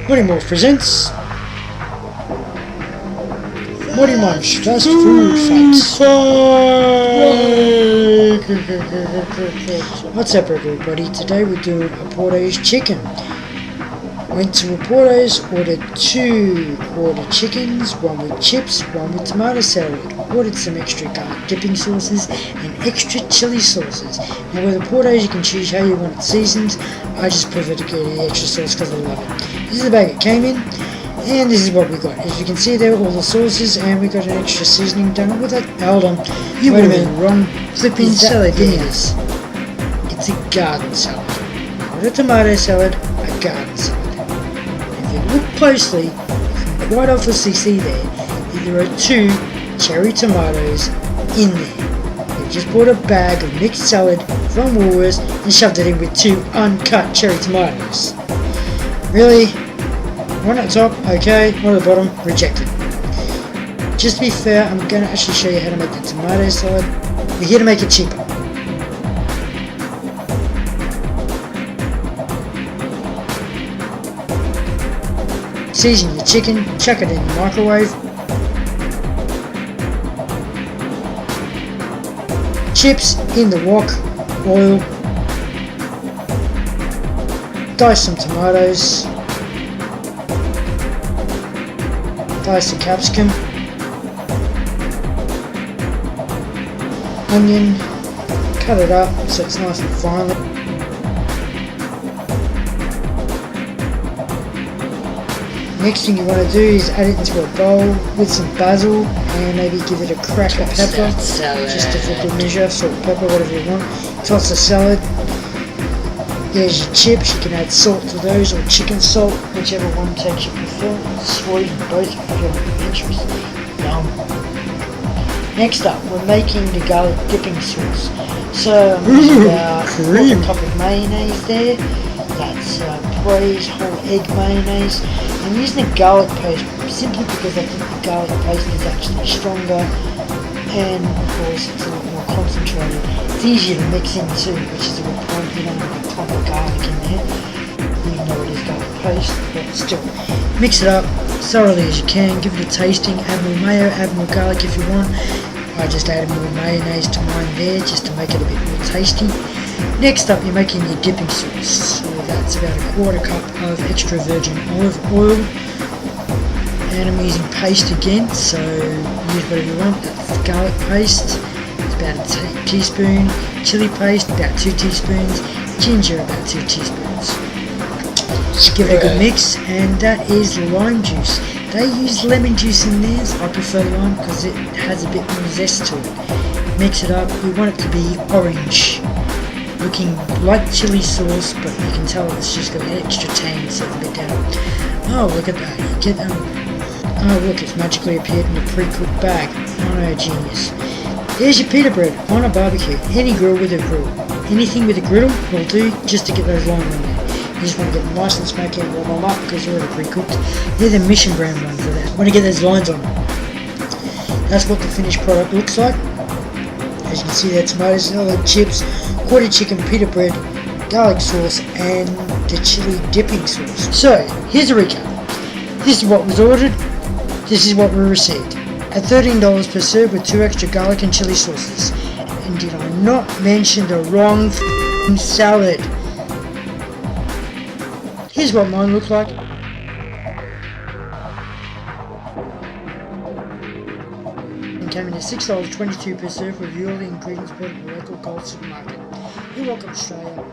Modemunch presents Modemunch Fast Food Fight. What's up, everybody? Today we're doing Oportos chicken. Went to Oportos, ordered 2 quarter chickens, one with chips, one with tomato salad. Ordered some extra garlic dipping sauces and extra chili sauces. Now with Oportos you can choose how you want it seasoned. I just prefer to get the extra sauce because I love it. This is the bag it came in, and this is what we got. As you can see there, all the sauces, and we got an extra seasoning done with it. Hold on, you wait a minute, wrong flipping salad, didn't you? It's a garden salad, not a tomato salad, a garden salad. If you look closely, you can quite obviously see there are 2 cherry tomatoes in there. They just bought a bag of mixed salad from Woolworths and shoved it in with 2 uncut cherry tomatoes. Really? One at the top, okay, one at the bottom, rejected. Just to be fair, I'm going to actually show you how to make the tomato salad. We're here to make it cheaper. Season your chicken, chuck it in the microwave. Chips in the wok, oil. Dice some tomatoes. Dice some capsicum. Onion. Cut it up so it's nice and fine. Next thing you want to do is add it into a bowl with some basil and maybe give it a crack of pepper, just for good measure, salt, pepper, whatever you want. Toss the salad. There's your chips, you can add salt to those or chicken salt, whichever one takes you prefer. Sweeten both if you're interested. Yum. Next up, we're making the garlic dipping sauce. So I'm using about a cup of mayonnaise there. That's braised whole egg mayonnaise. I'm using the garlic paste simply because I think the garlic paste is actually stronger and of course it's a lot more concentrated. It's easier to mix in too, which is a good point. You don't want a clump of garlic in there, even though it is garlic paste, but still. Mix it up thoroughly as you can, give it a tasting, add more mayo, add more garlic if you want. I just added more mayonnaise to mine there just to make it a bit more tasty. Next up, you're making your dipping sauce. So that's about a 1/4 cup of extra virgin olive oil. And I'm using paste again, so use whatever you want. That's garlic paste, it's about a teaspoon. Chili paste, about 2 teaspoons. Ginger, about 2 teaspoons. Just give it a good mix, and that is lime juice. They use lemon juice in theirs. I prefer lime because it has a bit more zest to it. Mix it up. You want it to be orange, looking like chili sauce, but you can tell it's just got an extra tang, so it's a bit down. Oh, look at that. You get oh, look, it's magically appeared in a pre-cooked bag. Oh no, genius. There's your pita bread on a barbecue. Any grill with a grill. Anything with a griddle will do, just to get those lines on there. You just want to get them nice and smoky and warm them up because they're already pre-cooked. They're the mission brand ones for that. Want to get those lines on. That's what the finished product looks like. As you can see there, tomato salad, chips, quarter chicken, pita bread, garlic sauce, and the chili dipping sauce. So, here's a recap. This is what was ordered. This is what we received. At $13 per serve with 2 extra garlic and chili sauces. And did I not mention the wrong salad? Here's what mine looked like. And came in at $6.22 per serve with all the ingredients bought at the local Coles supermarket. You're welcome, Australia.